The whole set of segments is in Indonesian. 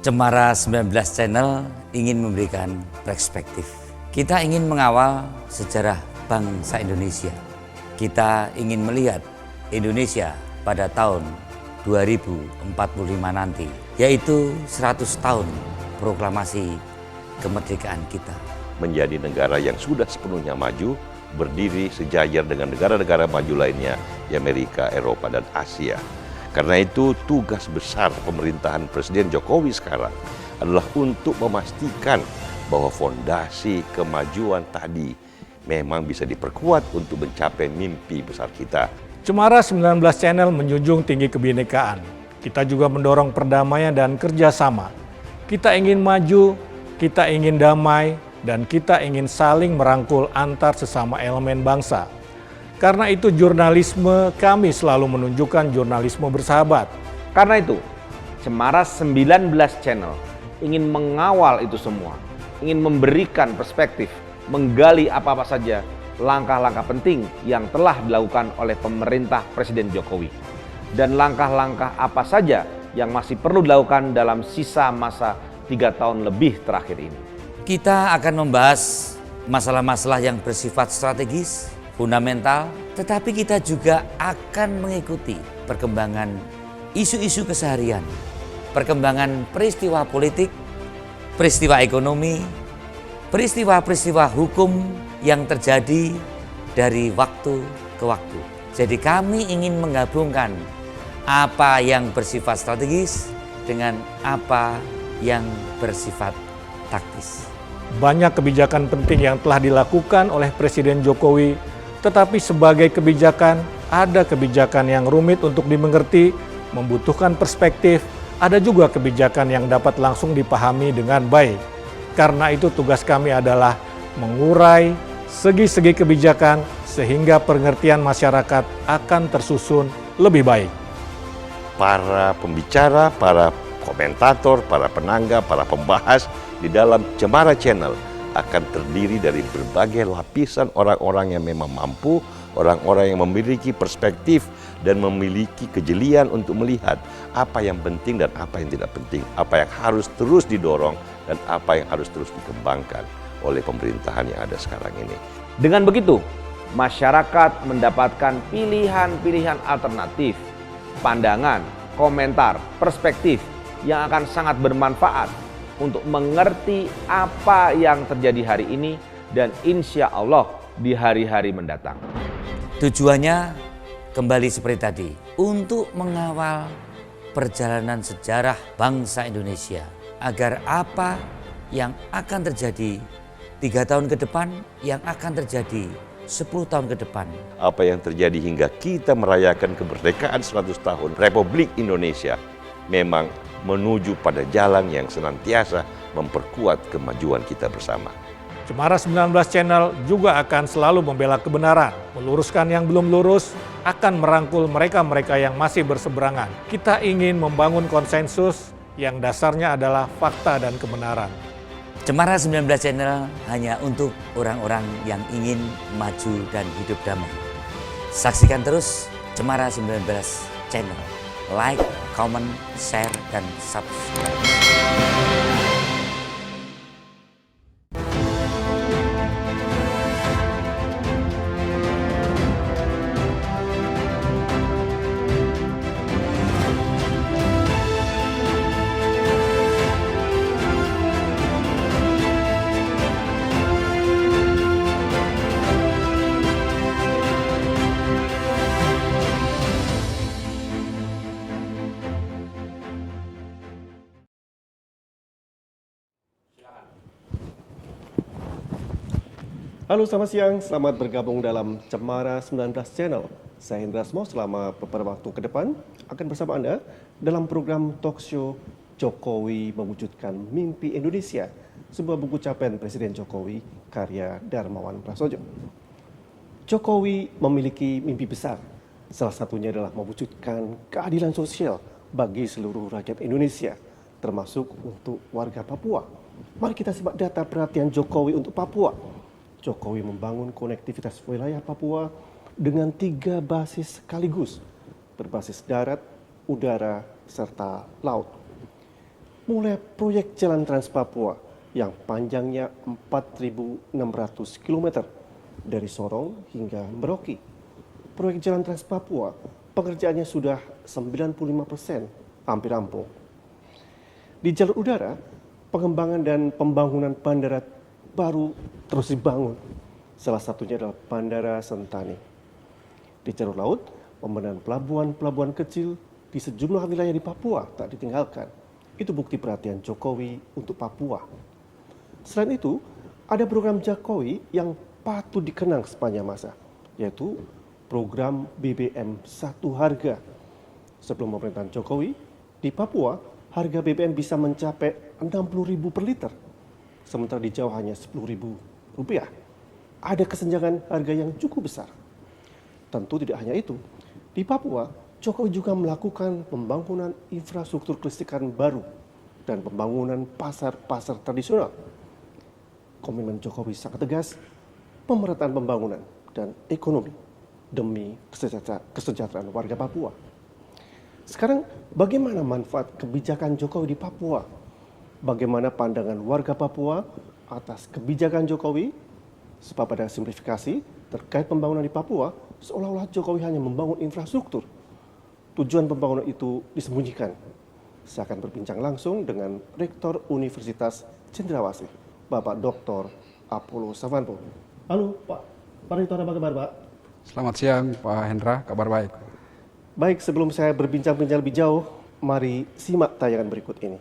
Cemara 19 Channel ingin memberikan perspektif. Kita ingin mengawal sejarah bangsa Indonesia. Kita ingin melihat Indonesia pada tahun 2045 nanti, yaitu 100 tahun proklamasi kemerdekaan kita. Menjadi negara yang sudah sepenuhnya maju, berdiri sejajar dengan negara-negara maju lainnya di Amerika, Eropa, dan Asia. Karena itu tugas besar pemerintahan Presiden Jokowi sekarang adalah untuk memastikan bahwa fondasi kemajuan tadi memang bisa diperkuat untuk mencapai mimpi besar kita. Cemara 19 Channel menjunjung tinggi kebinekaan. Kita juga mendorong perdamaian dan kerjasama. Kita ingin maju, kita ingin damai, dan kita ingin saling merangkul antar sesama elemen bangsa. Karena itu jurnalisme kami selalu menunjukkan jurnalisme bersahabat. Karena itu, Cemara 19 Channel ingin mengawal itu semua, ingin memberikan perspektif, menggali apa-apa saja langkah-langkah penting yang telah dilakukan oleh pemerintah Presiden Jokowi. Dan langkah-langkah apa saja yang masih perlu dilakukan dalam sisa masa 3 tahun lebih terakhir ini. Kita akan membahas masalah-masalah yang bersifat strategis, fundamental, tetapi kita juga akan mengikuti perkembangan isu-isu keseharian, perkembangan peristiwa politik, peristiwa ekonomi, peristiwa-peristiwa hukum yang terjadi dari waktu ke waktu. Jadi kami ingin menggabungkan apa yang bersifat strategis dengan apa yang bersifat taktis. Banyak kebijakan penting yang telah dilakukan oleh Presiden Jokowi, tetapi sebagai kebijakan, ada kebijakan yang rumit untuk dimengerti, membutuhkan perspektif, ada juga kebijakan yang dapat langsung dipahami dengan baik. Karena itu tugas kami adalah mengurai segi-segi kebijakan sehingga pengertian masyarakat akan tersusun lebih baik. Para pembicara, para komentator, para penanggap, para pembahas di dalam Cemara Channel akan terdiri dari berbagai lapisan orang-orang yang memang mampu, orang-orang yang memiliki perspektif dan memiliki kejelian untuk melihat apa yang penting dan apa yang tidak penting, apa yang harus terus didorong dan apa yang harus terus dikembangkan oleh pemerintahan yang ada sekarang ini. Dengan begitu, masyarakat mendapatkan pilihan-pilihan alternatif, pandangan, komentar, perspektif yang akan sangat bermanfaat untuk mengerti apa yang terjadi hari ini dan insya Allah di hari-hari mendatang. Tujuannya kembali seperti tadi, untuk mengawal perjalanan sejarah bangsa Indonesia agar apa yang akan terjadi 3 tahun ke depan, yang akan terjadi 10 tahun ke depan. Apa yang terjadi hingga kita merayakan kemerdekaan 100 tahun Republik Indonesia memang menuju pada jalan yang senantiasa memperkuat kemajuan kita bersama. Cemara 19 Channel juga akan selalu membela kebenaran, meluruskan yang belum lurus, akan merangkul mereka-mereka yang masih berseberangan. Kita ingin membangun konsensus yang dasarnya adalah fakta dan kebenaran. Cemara 19 Channel hanya untuk orang-orang yang ingin maju dan hidup damai. Saksikan terus Cemara 19 Channel. Like, comment, share, dan subscribe. Halo, selamat siang. Selamat bergabung dalam Cemara 19 Channel. Saya Hendra Asmo, selama beberapa waktu ke depan akan bersama Anda dalam program talk show Jokowi Mewujudkan Mimpi Indonesia, sebuah buku capaian Presiden Jokowi karya Darmawan Prasojo. Jokowi memiliki mimpi besar. Salah satunya adalah mewujudkan keadilan sosial bagi seluruh rakyat Indonesia, termasuk untuk warga Papua. Mari kita simak data perhatian Jokowi untuk Papua. Jokowi membangun konektivitas wilayah Papua dengan 3 basis sekaligus, berbasis darat, udara, serta laut. mulai proyek Jalan Trans Papua yang panjangnya 4.600 km dari Sorong hingga Merauke. Proyek Jalan Trans Papua pengerjaannya sudah 95%, hampir rampung. Di jalur udara, pengembangan dan pembangunan bandara baru terus dibangun. Salah satunya adalah Bandara Sentani. Di jalur laut, pembenahan pelabuhan-pelabuhan kecil di sejumlah wilayah di Papua tak ditinggalkan. Itu bukti perhatian Jokowi untuk Papua. Selain itu, ada program Jokowi yang patut dikenang sepanjang masa, yaitu program BBM Satu Harga. Sebelum pemerintahan Jokowi, di Papua, harga BBM bisa mencapai 60.000 per liter. Sementara di Jawa hanya 10.000 rupiah. Ada kesenjangan harga yang cukup besar. Tentu tidak hanya itu. Di Papua, Jokowi juga melakukan pembangunan infrastruktur kelistrikan baru dan pembangunan pasar-pasar tradisional. Komitmen Jokowi sangat tegas, pemerataan pembangunan dan ekonomi demi kesejahteraan warga Papua. Sekarang, bagaimana manfaat kebijakan Jokowi di Papua? Bagaimana pandangan warga Papua atas kebijakan Jokowi? Sebab ada simplifikasi terkait pembangunan di Papua, seolah-olah Jokowi hanya membangun infrastruktur. Tujuan pembangunan itu disembunyikan. Saya akan berbincang langsung dengan Rektor Universitas Cendrawasih, Bapak Dr. Apollo Savanpo. Halo Pak Rektor, apa kabar Pak? Selamat siang Pak Hendra, kabar baik. Baik, sebelum saya berbincang-bincang lebih jauh, mari simak tayangan berikut ini.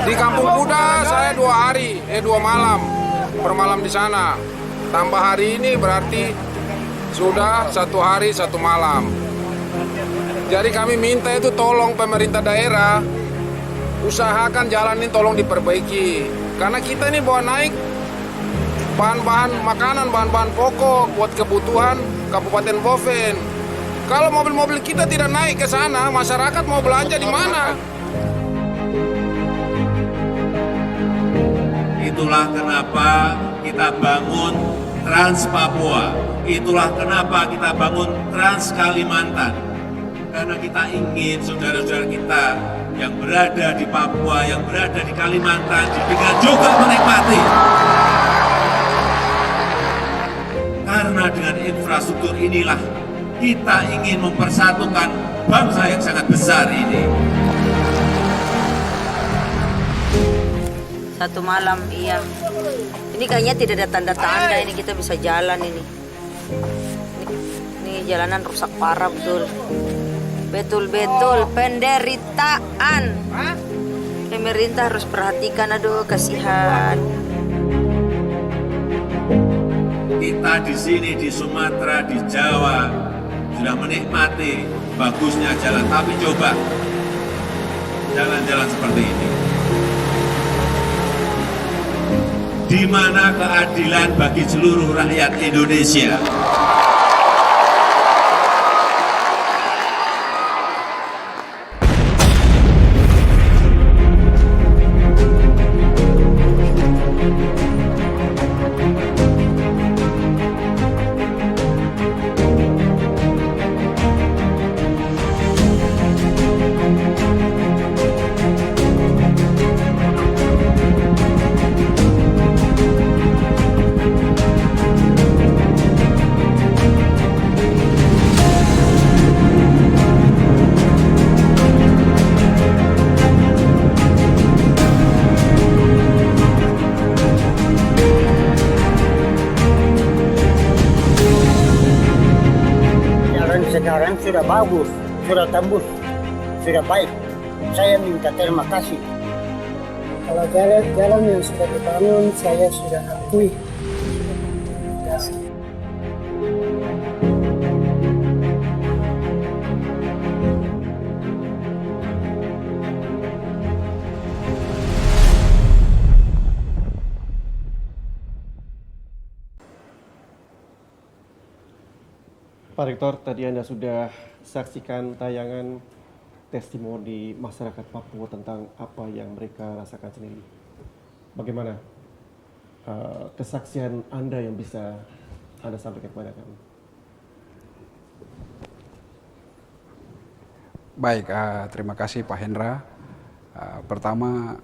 Di Kampung Kuda saya 2 malam bermalam di sana. Tambah hari ini berarti sudah 1 hari 1 malam. Jadi kami minta itu tolong pemerintah daerah usahakan jalan ini tolong diperbaiki. Karena kita ini bawa naik bahan-bahan makanan, bahan-bahan pokok buat kebutuhan Kabupaten Boven. Kalau mobil-mobil kita tidak naik ke sana, masyarakat mau belanja di mana? Itulah kenapa kita bangun Trans Papua. Itulah kenapa kita bangun Trans Kalimantan. Karena kita ingin saudara-saudara kita yang berada di Papua, yang berada di Kalimantan, dengan juga menikmati. Karena dengan infrastruktur inilah kita ingin mempersatukan bangsa yang sangat besar ini. 1 malam, iya. Ini kayaknya tidak ada tanda-tanda ini kita bisa jalan ini. Ini jalanan rusak parah betul. Betul-betul penderitaan. Pemerintah harus perhatikan, aduh kasihan. Kita di sini di Sumatera, di Jawa sudah menikmati bagusnya jalan, tapi coba jalan-jalan seperti ini. Di mana keadilan bagi seluruh rakyat Indonesia? Sekarang sudah bagus, sudah tembus, sudah baik. Saya minta terima kasih. Kalau jalan yang sudah dibangun, saya sudah akui. Terima kasih. Pak Rektor, tadi Anda sudah saksikan tayangan testimoni masyarakat Papua tentang apa yang mereka rasakan sendiri. Bagaimana kesaksian Anda yang bisa Anda sampaikan kepada kami? Baik, terima kasih Pak Hendra. Pertama,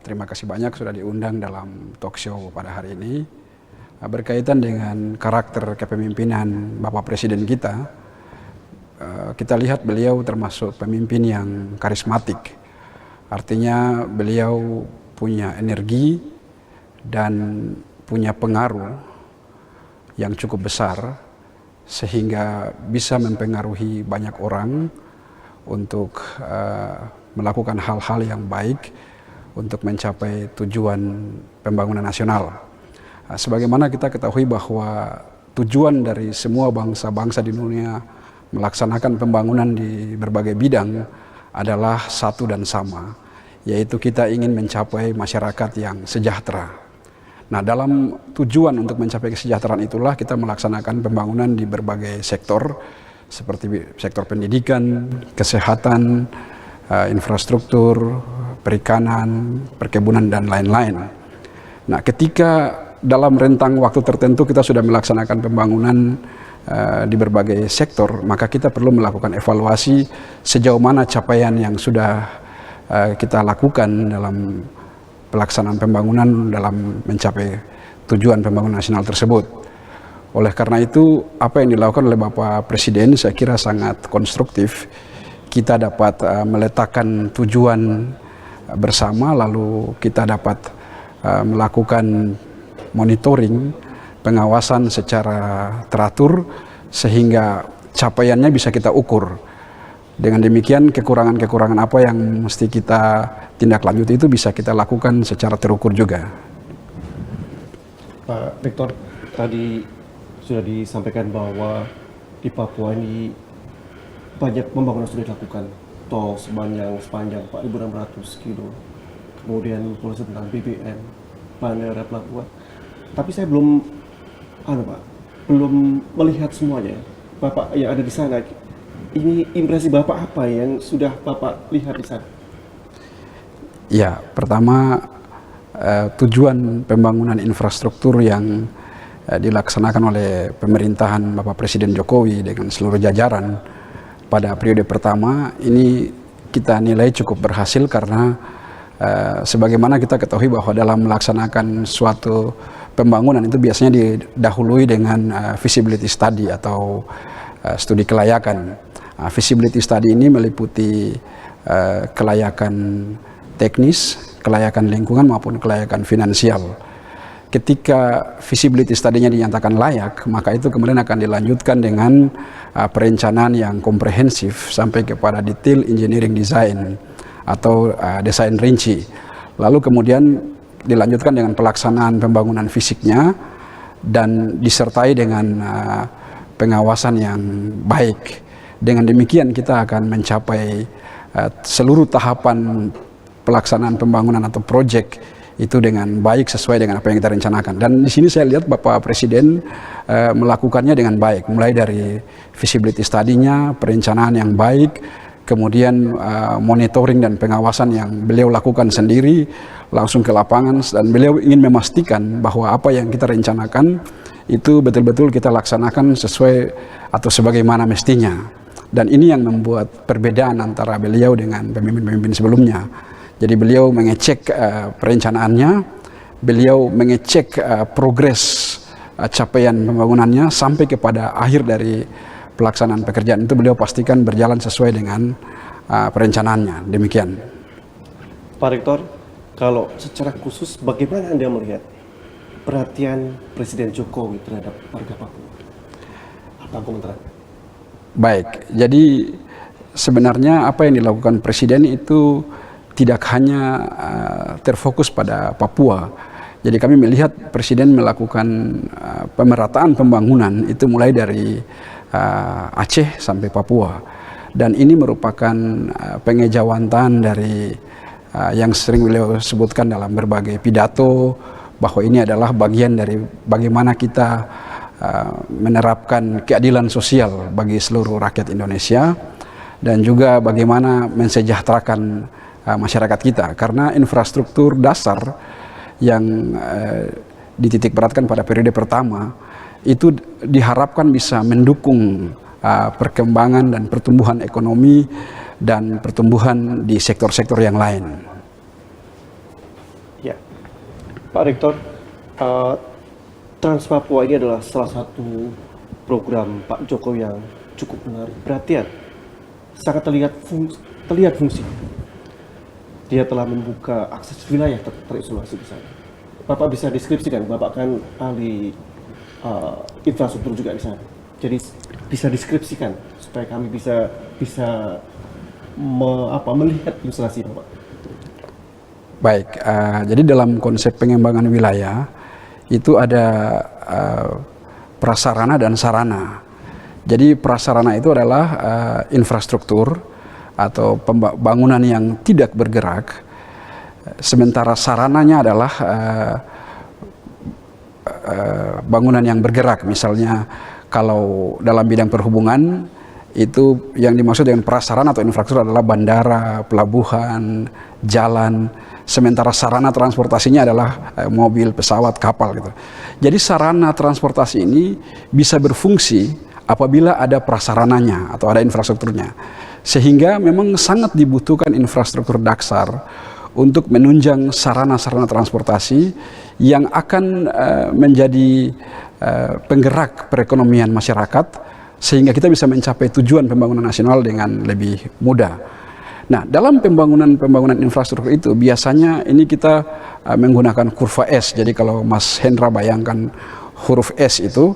terima kasih banyak sudah diundang dalam talk show pada hari ini. Berkaitan dengan karakter kepemimpinan Bapak Presiden kita, kita lihat beliau termasuk pemimpin yang karismatik. Artinya beliau punya energi dan punya pengaruh yang cukup besar sehingga bisa mempengaruhi banyak orang untuk melakukan hal-hal yang baik untuk mencapai tujuan pembangunan nasional. Sebagaimana kita ketahui bahwa tujuan dari semua bangsa-bangsa di dunia melaksanakan pembangunan di berbagai bidang adalah satu dan sama, yaitu kita ingin mencapai masyarakat yang sejahtera. Nah, dalam tujuan untuk mencapai kesejahteraan itulah kita melaksanakan pembangunan di berbagai sektor, seperti sektor pendidikan, kesehatan, infrastruktur, perikanan, perkebunan, dan lain-lain. Nah, ketika dalam rentang waktu tertentu kita sudah melaksanakan pembangunan di berbagai sektor, maka kita perlu melakukan evaluasi sejauh mana capaian yang sudah kita lakukan dalam pelaksanaan pembangunan dalam mencapai tujuan pembangunan nasional tersebut. Oleh karena itu, apa yang dilakukan oleh Bapak Presiden saya kira sangat konstruktif. Kita dapat meletakkan tujuan bersama, lalu kita dapat melakukan monitoring, pengawasan secara teratur sehingga capaiannya bisa kita ukur. Dengan demikian kekurangan-kekurangan apa yang mesti kita tindak lanjut itu bisa kita lakukan secara terukur juga. Pak Rektor, tadi sudah disampaikan bahwa di Papua ini banyak pembangunan sudah dilakukan. Tol sepanjang 4.600 kilo, kemudian polisi tentang BBM, bandara, pelabuhan. Tapi saya belum melihat semuanya. Bapak yang ada di sana, ini impresi Bapak apa yang sudah Bapak lihat di sana? Ya, pertama tujuan pembangunan infrastruktur yang dilaksanakan oleh pemerintahan Bapak Presiden Jokowi dengan seluruh jajaran pada periode pertama ini kita nilai cukup berhasil karena sebagaimana kita ketahui bahwa dalam melaksanakan suatu pembangunan itu biasanya didahului dengan feasibility study atau studi kelayakan. Feasibility study ini meliputi kelayakan teknis, kelayakan lingkungan maupun kelayakan finansial. Ketika feasibility study-nya dinyatakan layak, maka itu kemudian akan dilanjutkan dengan perencanaan yang komprehensif sampai kepada detail engineering design atau desain rinci. Lalu kemudian dilanjutkan dengan pelaksanaan pembangunan fisiknya dan disertai dengan pengawasan yang baik. Dengan demikian kita akan mencapai seluruh tahapan pelaksanaan pembangunan atau proyek itu dengan baik sesuai dengan apa yang kita rencanakan. Dan di sini saya lihat Bapak Presiden melakukannya dengan baik, mulai dari feasibility study-nya, perencanaan yang baik, kemudian monitoring dan pengawasan yang beliau lakukan sendiri langsung ke lapangan, dan beliau ingin memastikan bahwa apa yang kita rencanakan itu betul-betul kita laksanakan sesuai atau sebagaimana mestinya. Dan ini yang membuat perbedaan antara beliau dengan pemimpin-pemimpin sebelumnya. Jadi beliau mengecek perencanaannya, beliau mengecek progres capaian pembangunannya sampai kepada akhir dari pelaksanaan pekerjaan itu beliau pastikan berjalan sesuai dengan perencanaannya. Demikian. Pak Rektor, kalau secara khusus bagaimana Anda melihat perhatian Presiden Jokowi terhadap warga Papua? Apa komentar? Baik, jadi sebenarnya apa yang dilakukan Presiden itu tidak hanya terfokus pada Papua. Jadi kami melihat Presiden melakukan pemerataan pembangunan itu mulai dari Aceh sampai Papua. Dan ini merupakan pengejawantahan dari yang sering beliau sebutkan dalam berbagai pidato, bahwa ini adalah bagian dari bagaimana kita menerapkan keadilan sosial bagi seluruh rakyat Indonesia, dan juga bagaimana mensejahterakan masyarakat kita, karena infrastruktur dasar yang dititik beratkan pada periode pertama itu diharapkan bisa mendukung perkembangan dan pertumbuhan ekonomi dan pertumbuhan di sektor-sektor yang lain. Ya, Pak Rektor, Trans Papua ini adalah salah satu program Pak Jokowi yang cukup menarik perhatian. Sangat terlihat fungsi. Dia telah membuka akses wilayah terisolasi di sana. Bapak bisa deskripsikan, Bapak kan ahli infrastruktur juga di sana. Jadi bisa deskripsikan supaya kami bisa melihat ilustrasi Bapak. Baik, jadi dalam konsep pengembangan wilayah itu ada prasarana dan sarana. Jadi prasarana itu adalah infrastruktur atau pembangunan yang tidak bergerak, sementara sarananya adalah bangunan yang bergerak. Misalnya kalau dalam bidang perhubungan itu yang dimaksud dengan prasarana atau infrastruktur adalah bandara, pelabuhan, jalan. Sementara sarana transportasinya adalah mobil, pesawat, kapal gitu. Jadi sarana transportasi ini bisa berfungsi apabila ada prasarananya atau ada infrastrukturnya. Sehingga memang sangat dibutuhkan infrastruktur dasar untuk menunjang sarana-sarana transportasi yang akan menjadi penggerak perekonomian masyarakat, sehingga kita bisa mencapai tujuan pembangunan nasional dengan lebih mudah. Nah, dalam pembangunan infrastruktur itu biasanya ini kita menggunakan kurva S. Jadi kalau Mas Hendra bayangkan huruf S itu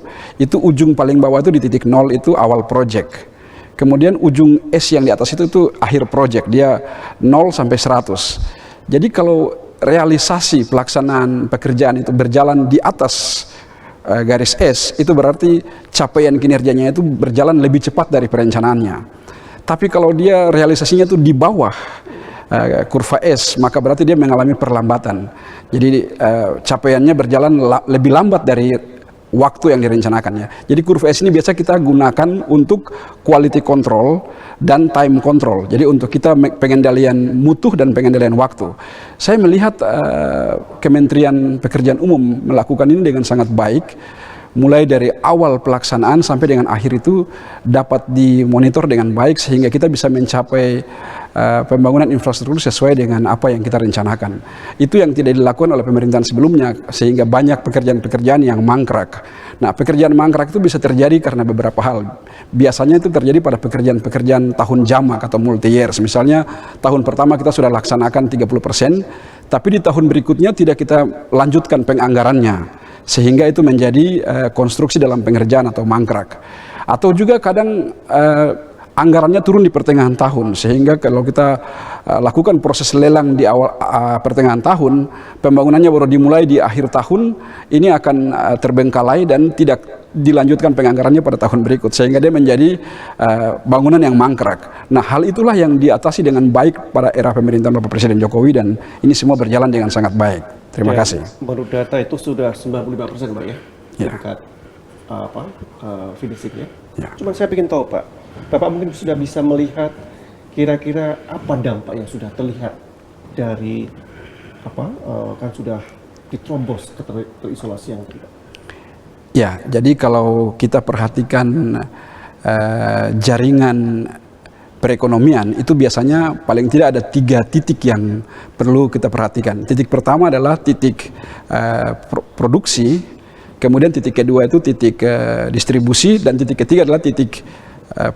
ujung paling bawah itu di titik 0 itu awal project. Kemudian ujung S yang di atas itu akhir project. Dia 0 sampai 100. Jadi kalau realisasi pelaksanaan pekerjaan itu berjalan di atas garis S, itu berarti capaian kinerjanya itu berjalan lebih cepat dari perencanaannya. Tapi kalau dia realisasinya itu di bawah kurva S, maka berarti dia mengalami perlambatan. Jadi capaiannya berjalan lebih lambat dari waktu yang direncanakannya. Jadi kurva S ini biasa kita gunakan untuk quality control dan time control. Jadi untuk kita pengendalian mutu dan pengendalian waktu. Saya melihat Kementerian Pekerjaan Umum melakukan ini dengan sangat baik. Mulai dari awal pelaksanaan sampai dengan akhir itu dapat dimonitor dengan baik, sehingga kita bisa mencapai pembangunan infrastruktur sesuai dengan apa yang kita rencanakan. Itu yang tidak dilakukan oleh pemerintahan sebelumnya, sehingga banyak pekerjaan-pekerjaan yang mangkrak. Nah, pekerjaan mangkrak itu bisa terjadi karena beberapa hal. Biasanya itu terjadi pada pekerjaan-pekerjaan tahun jamak atau multi-years. Misalnya tahun pertama kita sudah laksanakan 30%, tapi di tahun berikutnya tidak kita lanjutkan penganggarannya, sehingga itu menjadi konstruksi dalam pengerjaan atau mangkrak. Atau juga kadang anggarannya turun di pertengahan tahun, sehingga kalau kita lakukan proses lelang di awal pertengahan tahun, pembangunannya baru dimulai di akhir tahun, ini akan terbengkalai dan tidak dilanjutkan penganggarannya pada tahun berikut, sehingga dia menjadi bangunan yang mangkrak. Nah, hal itulah yang diatasi dengan baik pada era pemerintahan Bapak Presiden Jokowi, dan ini semua berjalan dengan sangat baik. Terima kasih. Menurut data itu sudah 95% Pak ya? Tingkat finishingnya. Ya. Cuman saya ingin tahu Pak, Bapak mungkin sudah bisa melihat kira-kira apa dampak yang sudah terlihat dari kan sudah diterombos terisolasi yang tidak. Ya, jadi kalau kita perhatikan jaringan perekonomian itu biasanya paling tidak ada 3 titik yang perlu kita perhatikan. Titik pertama adalah titik produksi, kemudian titik kedua itu titik distribusi, dan titik ketiga adalah titik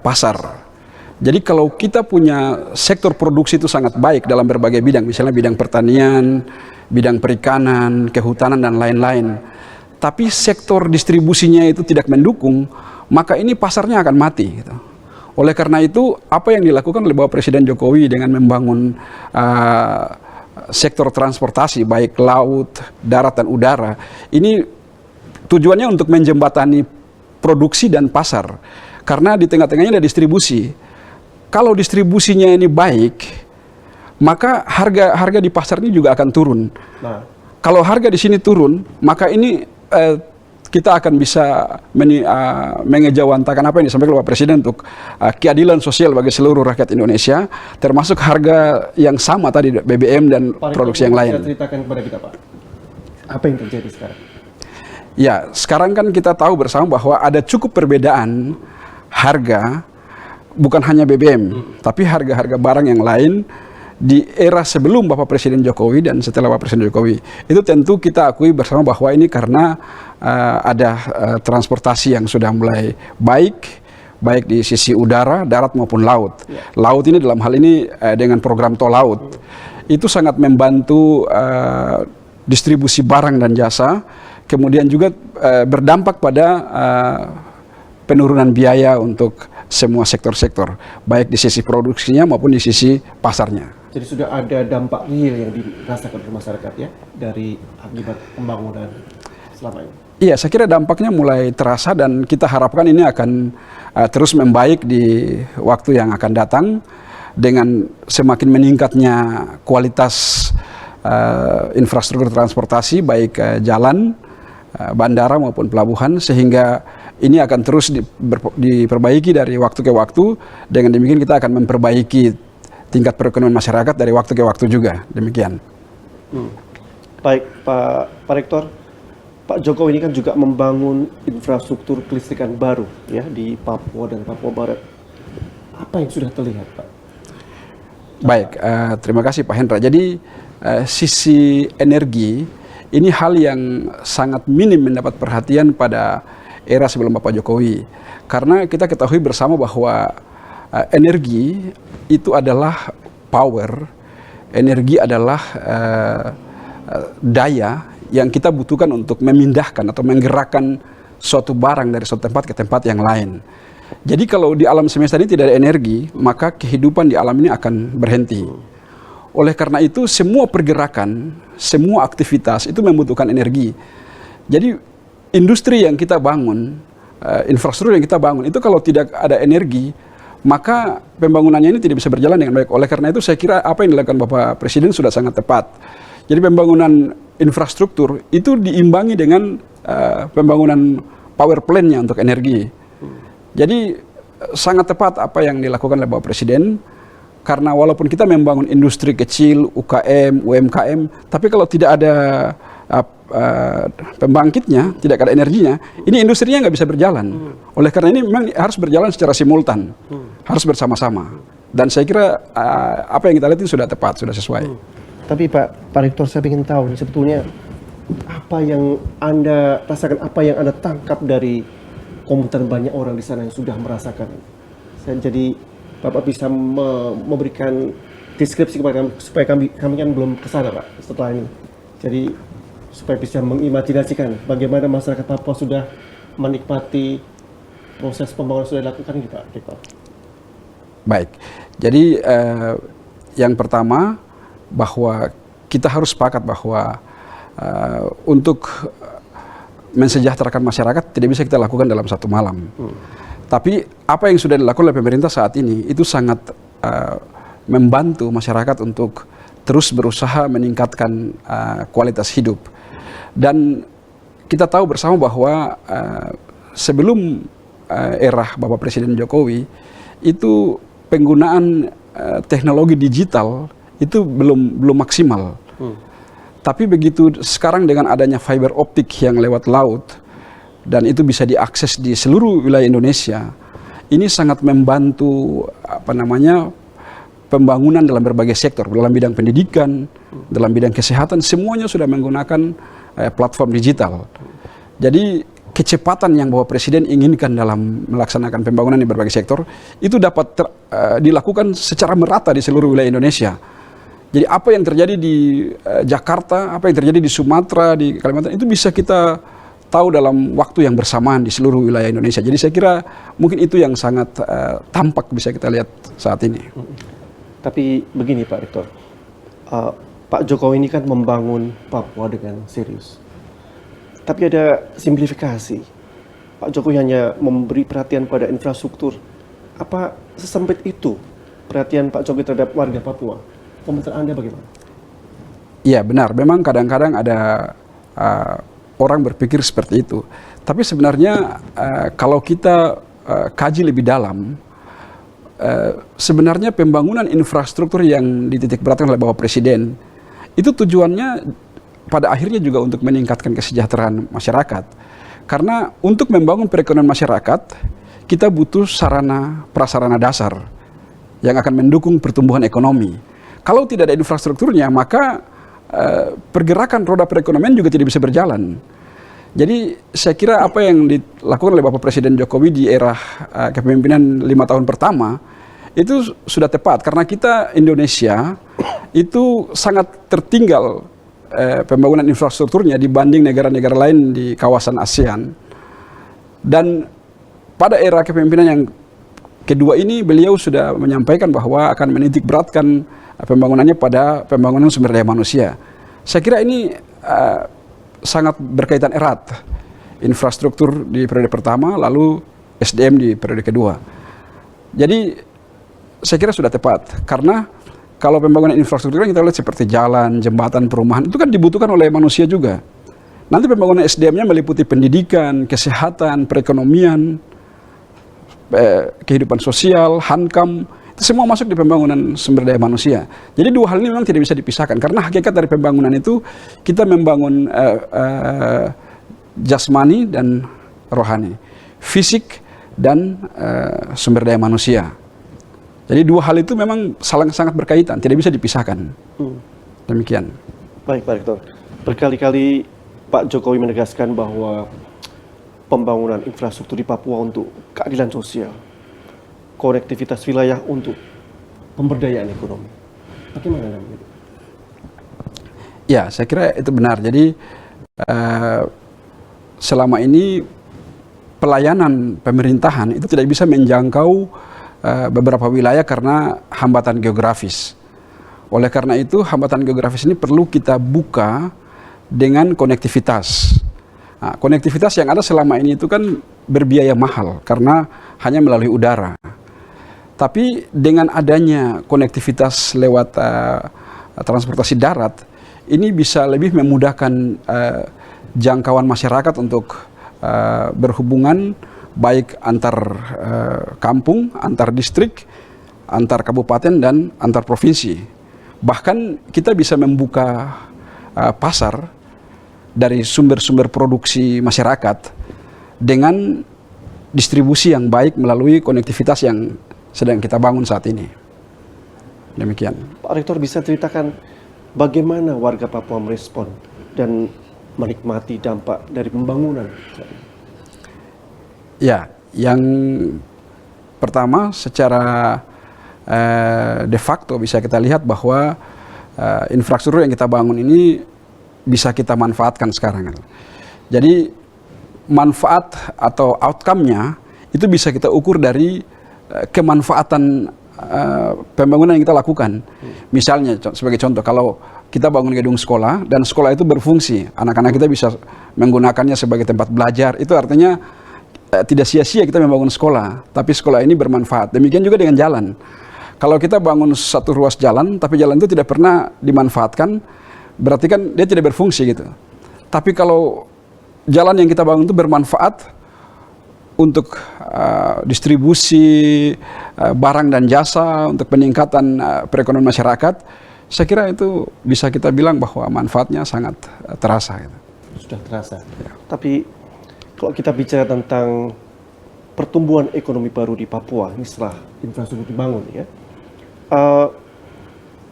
pasar. Jadi kalau kita punya sektor produksi itu sangat baik dalam berbagai bidang, misalnya bidang pertanian, bidang perikanan, kehutanan, dan lain-lain, tapi sektor distribusinya itu tidak mendukung, maka ini pasarnya akan mati gitu. Oleh karena itu, apa yang dilakukan oleh Bapak Presiden Jokowi dengan membangun sektor transportasi, baik laut, darat, dan udara, ini tujuannya untuk menjembatani produksi dan pasar. Karena di tengah-tengahnya ada distribusi. Kalau distribusinya ini baik, maka harga di pasar ini juga akan turun. Nah, kalau harga di sini turun, maka ini kita akan bisa mengejawantakan apa yang disampaikan oleh Pak Presiden untuk keadilan sosial bagi seluruh rakyat Indonesia, termasuk harga yang sama tadi BBM dan produksi yang lain. Bisa ceritakan kepada kita, Pak, apa yang terjadi sekarang? Ya, sekarang kan kita tahu bersama bahwa ada cukup perbedaan harga, bukan hanya BBM, tapi harga-harga barang yang lain di era sebelum Bapak Presiden Jokowi dan setelah Bapak Presiden Jokowi. Itu tentu kita akui bersama bahwa ini karena ada transportasi yang sudah mulai baik di sisi udara, darat maupun laut. Laut ini dalam hal ini dengan program tol laut, itu sangat membantu distribusi barang dan jasa, kemudian juga berdampak pada penurunan biaya untuk semua sektor-sektor, baik di sisi produksinya maupun di sisi pasarnya. Jadi sudah ada dampak real yang dirasakan oleh masyarakat ya dari akibat pembangunan selama ini. Iya, saya kira dampaknya mulai terasa dan kita harapkan ini akan terus membaik di waktu yang akan datang dengan semakin meningkatnya kualitas infrastruktur transportasi baik jalan, bandara maupun pelabuhan, sehingga ini akan terus diperbaiki dari waktu ke waktu. Dengan demikian kita akan memperbaiki tingkat perekonomian masyarakat dari waktu ke waktu juga. Demikian. Baik, Pak Rektor, Pak Jokowi ini kan juga membangun infrastruktur kelistrikan baru ya di Papua dan Papua Barat. Apa yang sudah terlihat, Pak? Baik, terima kasih Pak Hendra. Jadi sisi energi ini hal yang sangat minim mendapat perhatian pada era sebelum Bapak Jokowi. Karena kita ketahui bersama bahwa energi itu adalah power, energi adalah daya yang kita butuhkan untuk memindahkan atau menggerakkan suatu barang dari suatu tempat ke tempat yang lain. Jadi kalau di alam semesta ini tidak ada energi, maka kehidupan di alam ini akan berhenti. Oleh karena itu semua pergerakan, semua aktivitas itu membutuhkan energi. Jadi industri yang kita bangun, infrastruktur yang kita bangun itu kalau tidak ada energi, maka pembangunannya ini tidak bisa berjalan dengan baik. Oleh karena itu saya kira apa yang dilakukan Bapak Presiden sudah sangat tepat. Jadi pembangunan infrastruktur itu diimbangi dengan pembangunan power plant-nya untuk energi. Jadi sangat tepat apa yang dilakukan oleh Bapak Presiden, karena walaupun kita membangun industri kecil, UKM, UMKM, tapi kalau tidak ada pembangkitnya, tidak ada energinya, ini industrinya nggak bisa berjalan. Oleh karena ini memang harus berjalan secara simultan, harus bersama-sama. Dan saya kira apa yang kita lihat itu sudah tepat, sudah sesuai. Tapi Pak Rektor, saya ingin tahu sebetulnya apa yang Anda rasakan, apa yang Anda tangkap dari komentar banyak orang di sana yang sudah merasakan. Jadi Bapak bisa memberikan deskripsi kepada kami, supaya kami kan belum ke sana Pak setelah ini. Jadi supaya bisa mengimajinasikan bagaimana masyarakat Papua sudah menikmati proses pembangunan sudah dilakukan ini Pak Rektor. Baik, jadi yang pertama bahwa kita harus sepakat bahwa untuk mensejahterakan masyarakat tidak bisa kita lakukan dalam satu malam. Tapi apa yang sudah dilakukan oleh pemerintah saat ini itu sangat membantu masyarakat untuk terus berusaha meningkatkan kualitas hidup. Dan kita tahu bersama bahwa sebelum era Bapak Presiden Jokowi itu penggunaan teknologi digital itu belum maksimal. Tapi begitu sekarang dengan adanya fiber optik yang lewat laut dan itu bisa diakses di seluruh wilayah Indonesia, ini sangat membantu pembangunan dalam berbagai sektor, dalam bidang pendidikan, dalam bidang kesehatan, semuanya sudah menggunakan platform digital. Jadi kecepatan yang Bapak Presiden inginkan dalam melaksanakan pembangunan di berbagai sektor itu dapat dilakukan secara merata di seluruh wilayah Indonesia. Jadi apa yang terjadi di Jakarta, apa yang terjadi di Sumatera, di Kalimantan, itu bisa kita tahu dalam waktu yang bersamaan di seluruh wilayah Indonesia. Jadi saya kira mungkin itu yang sangat tampak bisa kita lihat saat ini. Tapi begini Pak Rektor, Pak Jokowi ini kan membangun Papua dengan serius. Tapi ada simplifikasi. Pak Jokowi hanya memberi perhatian pada infrastruktur. Apa sesempit itu perhatian Pak Jokowi terhadap warga Papua? Komentar Anda bagaimana? Iya benar, memang kadang-kadang ada orang berpikir seperti itu. Tapi sebenarnya kalau kita kaji lebih dalam, sebenarnya pembangunan infrastruktur yang dititikberatkan oleh Bapak Presiden itu tujuannya pada akhirnya juga untuk meningkatkan kesejahteraan masyarakat. Karena untuk membangun perekonomian masyarakat, kita butuh sarana prasarana dasar yang akan mendukung pertumbuhan ekonomi. Kalau tidak ada infrastrukturnya, maka pergerakan roda perekonomian juga tidak bisa berjalan. Jadi saya kira apa yang dilakukan oleh Bapak Presiden Jokowi di era kepemimpinan 5 tahun pertama itu sudah tepat, karena kita Indonesia itu sangat tertinggal pembangunan infrastrukturnya dibanding negara-negara lain di kawasan ASEAN. Dan pada era kepemimpinan yang kedua ini beliau sudah menyampaikan bahwa akan menitik beratkan pembangunannya pada pembangunan sumber daya manusia. Saya kira ini sangat berkaitan erat, infrastruktur di periode pertama, lalu SDM di periode kedua. Jadi saya kira sudah tepat, karena kalau pembangunan infrastruktur kita lihat seperti jalan, jembatan, perumahan, itu kan dibutuhkan oleh manusia juga. Nanti pembangunan SDM-nya meliputi pendidikan, kesehatan, perekonomian, kehidupan sosial, hankam, itu semua masuk di pembangunan sumber daya manusia. Jadi dua hal ini memang tidak bisa dipisahkan, karena hakikat dari pembangunan itu kita membangun jasmani dan rohani, fisik dan sumber daya manusia. Jadi dua hal itu memang sangat berkaitan, tidak bisa dipisahkan. Demikian. Baik, Pak Rektor. Berkali-kali Pak Jokowi menegaskan bahwa pembangunan infrastruktur di Papua untuk keadilan sosial, konektivitas wilayah untuk pemberdayaan ekonomi. Bagaimana namanya? Ya, saya kira itu benar. Jadi selama ini pelayanan pemerintahan itu tidak bisa menjangkau beberapa wilayah karena hambatan geografis. Oleh karena itu, hambatan geografis ini perlu kita buka dengan konektivitas. Nah, konektivitas yang ada selama ini itu kan berbiaya mahal karena hanya melalui udara. Tapi dengan adanya konektivitas lewat transportasi darat, ini bisa lebih memudahkan jangkauan masyarakat untuk berhubungan baik antar kampung, antar distrik, antar kabupaten, dan antar provinsi. Bahkan kita bisa membuka pasar dari sumber-sumber produksi masyarakat dengan distribusi yang baik melalui konektivitas yang sedang kita bangun saat ini. Demikian. Pak Rektor, bisa ceritakan bagaimana warga Papua merespon dan menikmati dampak dari pembangunan? Ya, yang pertama secara de facto bisa kita lihat bahwa infrastruktur yang kita bangun ini bisa kita manfaatkan sekarang. Jadi manfaat atau outcome-nya itu bisa kita ukur dari kemanfaatan pembangunan yang kita lakukan. Misalnya sebagai contoh, kalau kita bangun gedung sekolah dan sekolah itu berfungsi, anak-anak kita bisa menggunakannya sebagai tempat belajar, itu artinya tidak sia-sia kita membangun sekolah, tapi sekolah ini bermanfaat. Demikian juga dengan jalan. Kalau kita bangun satu ruas jalan, tapi jalan itu tidak pernah dimanfaatkan, berarti kan dia tidak berfungsi gitu. Tapi kalau jalan yang kita bangun itu bermanfaat untuk distribusi barang dan jasa, untuk peningkatan perekonomian masyarakat, saya kira itu bisa kita bilang bahwa manfaatnya sangat terasa. Gitu. Sudah terasa. Ya. Tapi kalau kita bicara tentang pertumbuhan ekonomi baru di Papua, ini setelah infrastruktur dibangun, ya,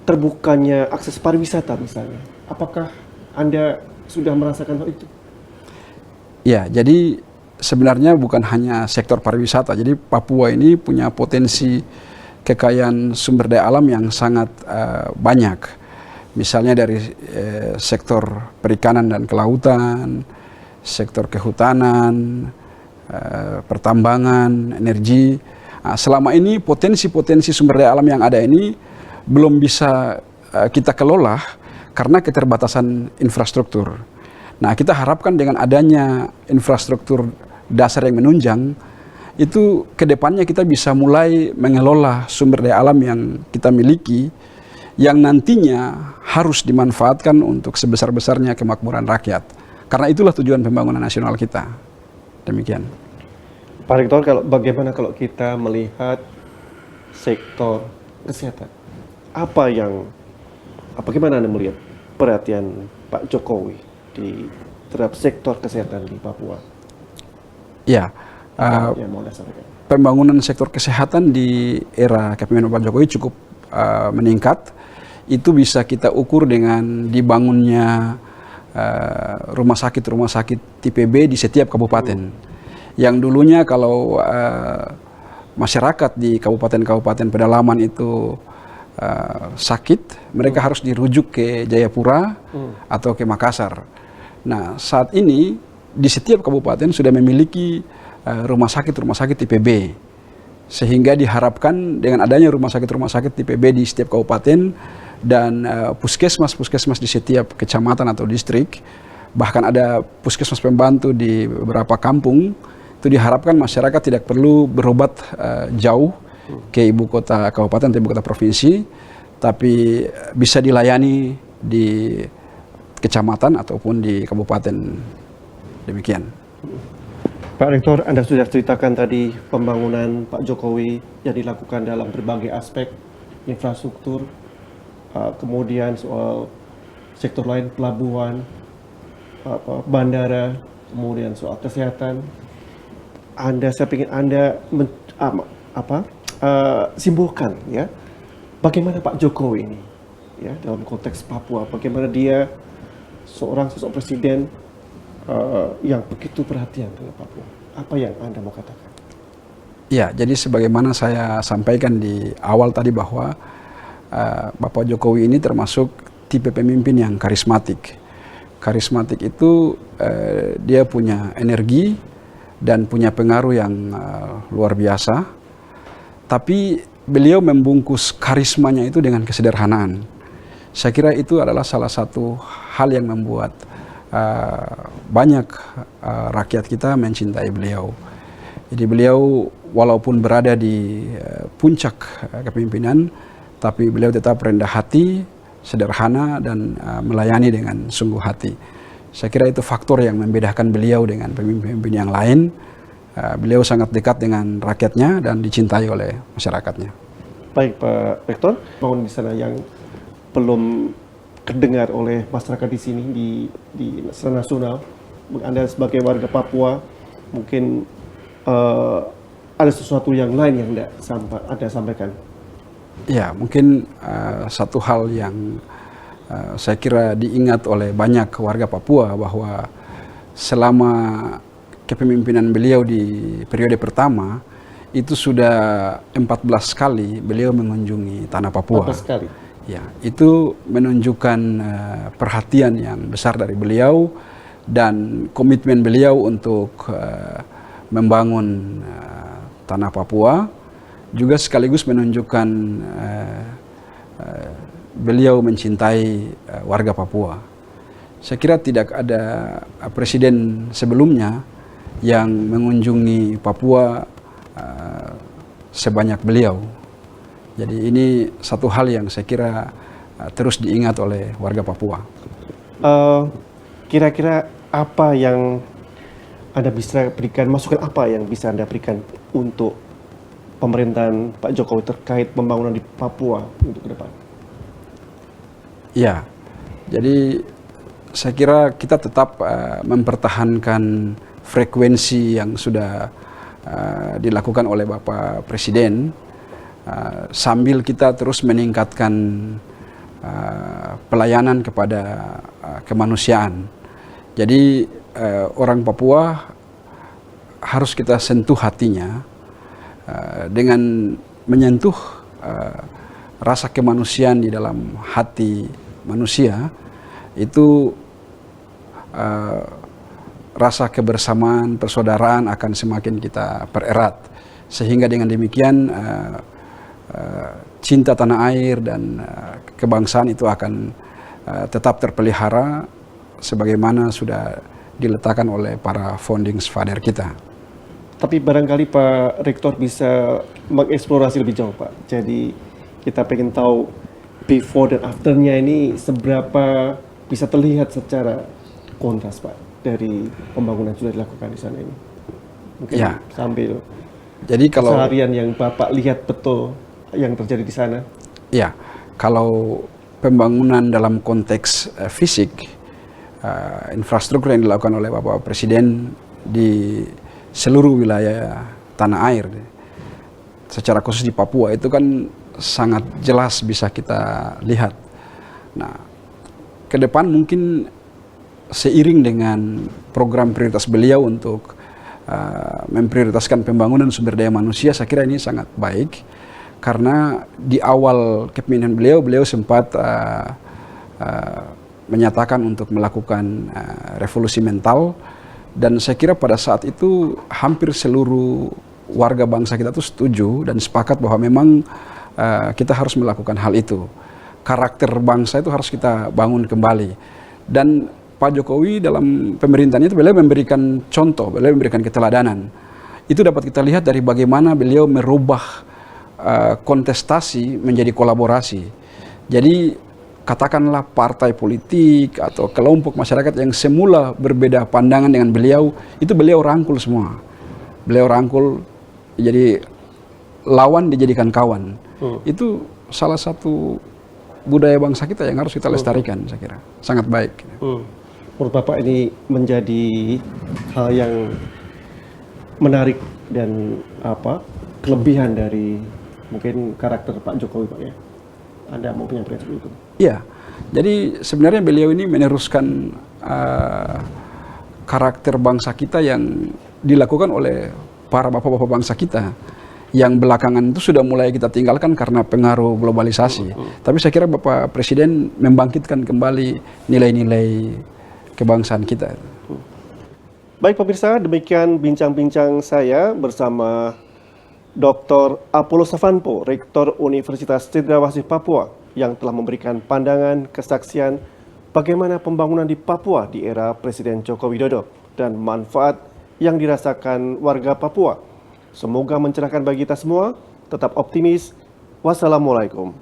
terbukanya akses pariwisata misalnya, apakah Anda sudah merasakan hal itu? Ya, jadi sebenarnya bukan hanya sektor pariwisata. Jadi Papua ini punya potensi kekayaan sumber daya alam yang sangat banyak. Misalnya dari sektor perikanan dan kelautan, sektor kehutanan, pertambangan, energi. Nah, selama ini potensi-potensi sumber daya alam yang ada ini belum bisa kita kelola karena keterbatasan infrastruktur. Nah, kita harapkan dengan adanya infrastruktur dasar yang menunjang, itu kedepannya kita bisa mulai mengelola sumber daya alam yang kita miliki, yang nantinya harus dimanfaatkan untuk sebesar-besarnya kemakmuran rakyat. Karena itulah tujuan pembangunan nasional kita. Demikian. Pak Rektor, bagaimana kalau kita melihat sektor kesehatan? Bagaimana Anda melihat perhatian Pak Jokowi terhadap sektor kesehatan di Papua? Ya, yang mau Anda sampaikan. Pembangunan sektor kesehatan di era kepemimpinan Pak Jokowi cukup meningkat. Itu bisa kita ukur dengan dibangunnya rumah sakit tipe B di setiap kabupaten. Yang dulunya kalau masyarakat di kabupaten-kabupaten pedalaman itu sakit, mereka harus dirujuk ke Jayapura atau ke Makassar. Nah, saat ini di setiap kabupaten sudah memiliki rumah sakit tipe B. Sehingga diharapkan dengan adanya rumah sakit tipe B di setiap kabupaten dan puskesmas di setiap kecamatan atau distrik, bahkan ada puskesmas pembantu di beberapa kampung, itu diharapkan masyarakat tidak perlu berobat jauh ke ibu kota kabupaten atau ibu kota provinsi, tapi bisa dilayani di kecamatan ataupun di kabupaten. Demikian. Pak Rektor, Anda sudah ceritakan tadi pembangunan Pak Jokowi yang dilakukan dalam berbagai aspek, infrastruktur, kemudian soal sektor lain, pelabuhan, bandara, kemudian soal kesehatan. Saya ingin Anda simpulkan, ya, bagaimana Pak Jokowi ini, ya, dalam konteks Papua, bagaimana dia sosok presiden yang begitu perhatian dengan Papua. Apa yang Anda mau katakan? Ya, jadi sebagaimana saya sampaikan di awal tadi bahwa Bapak Jokowi ini termasuk tipe pemimpin yang karismatik. Karismatik itu dia punya energi dan punya pengaruh yang luar biasa. Tapi beliau membungkus karismanya itu dengan kesederhanaan. Saya kira itu adalah salah satu hal yang membuat banyak rakyat kita mencintai beliau. Jadi beliau walaupun berada di puncak kepemimpinan, tapi beliau tetap rendah hati, sederhana, dan melayani dengan sungguh hati. Saya kira itu faktor yang membedakan beliau dengan pemimpin-pemimpin yang lain. Beliau sangat dekat dengan rakyatnya dan dicintai oleh masyarakatnya. Baik Pak Rektor, bangun di sana yang belum terdengar oleh masyarakat di sini di secara nasional. Anda sebagai warga Papua mungkin ada sesuatu yang lain yang Anda sampaikan. Ya, mungkin satu hal yang saya kira diingat oleh banyak warga Papua bahwa selama kepemimpinan beliau di periode pertama itu sudah 14 kali beliau mengunjungi tanah Papua. 14 kali. Ya, itu menunjukkan perhatian yang besar dari beliau dan komitmen beliau untuk membangun tanah Papua, juga sekaligus menunjukkan beliau mencintai warga Papua. Saya kira tidak ada presiden sebelumnya yang mengunjungi Papua sebanyak beliau. Jadi ini satu hal yang saya kira terus diingat oleh warga Papua. Kira-kira apa yang Anda bisa berikan, masukan apa yang bisa Anda berikan untuk pemerintahan Pak Jokowi terkait pembangunan di Papua untuk ke depan? Ya, jadi saya kira kita tetap mempertahankan frekuensi yang sudah dilakukan oleh Bapak Presiden, sambil kita terus meningkatkan pelayanan kepada kemanusiaan. Jadi orang Papua harus kita sentuh hatinya dengan menyentuh rasa kemanusiaan di dalam hati manusia. Itu rasa kebersamaan, persaudaraan akan semakin kita pererat, sehingga dengan demikian cinta tanah air dan kebangsaan itu akan tetap terpelihara sebagaimana sudah diletakkan oleh para founding father kita. Tapi barangkali Pak Rektor bisa mengeksplorasi lebih jauh, Pak. Jadi kita pengen tahu before dan afternya ini seberapa bisa terlihat secara kontras, Pak. dari pembangunan sudah dilakukan di sana ini? Mungkin Ya. sambil Jadi kalau keseharian yang Bapak lihat betul yang terjadi di sana. ya, kalau pembangunan dalam konteks fisik, infrastruktur yang dilakukan oleh Bapak Presiden di seluruh wilayah tanah air, secara khusus di Papua itu kan sangat jelas bisa kita lihat. Nah, ke depan mungkin seiring dengan program prioritas beliau untuk memprioritaskan pembangunan sumber daya manusia, saya kira ini sangat baik karena di awal kepemimpinan beliau sempat menyatakan untuk melakukan revolusi mental, dan saya kira pada saat itu hampir seluruh warga bangsa kita itu setuju dan sepakat bahwa memang kita harus melakukan hal itu. Karakter bangsa itu harus kita bangun kembali. Dan Pak Jokowi dalam pemerintahannya itu beliau memberikan contoh, beliau memberikan keteladanan. Itu dapat kita lihat dari bagaimana beliau merubah kontestasi menjadi kolaborasi. Jadi katakanlah partai politik atau kelompok masyarakat yang semula berbeda pandangan dengan beliau, itu beliau rangkul semua. Beliau rangkul, jadi lawan dijadikan kawan. Itu salah satu budaya bangsa kita yang harus kita lestarikan, saya kira. Sangat baik. Menurut Bapak ini menjadi hal yang menarik dan kelebihan dari mungkin karakter Pak Jokowi, Pak, ya? Anda mau menyampaikan seperti itu? Iya, jadi sebenarnya beliau ini meneruskan karakter bangsa kita yang dilakukan oleh para bapak-bapak bangsa kita, yang belakangan itu sudah mulai kita tinggalkan karena pengaruh globalisasi. Tapi saya kira Bapak Presiden membangkitkan kembali nilai-nilai kebangsaan kita. Baik pemirsa, demikian bincang-bincang saya bersama Dr. Apollo Savanpo, Rektor Universitas Cendrawasih Papua, yang telah memberikan pandangan, kesaksian bagaimana pembangunan di Papua di era Presiden Joko Widodo dan manfaat yang dirasakan warga Papua. Semoga mencerahkan bagi kita semua. Tetap optimis. Wassalamualaikum.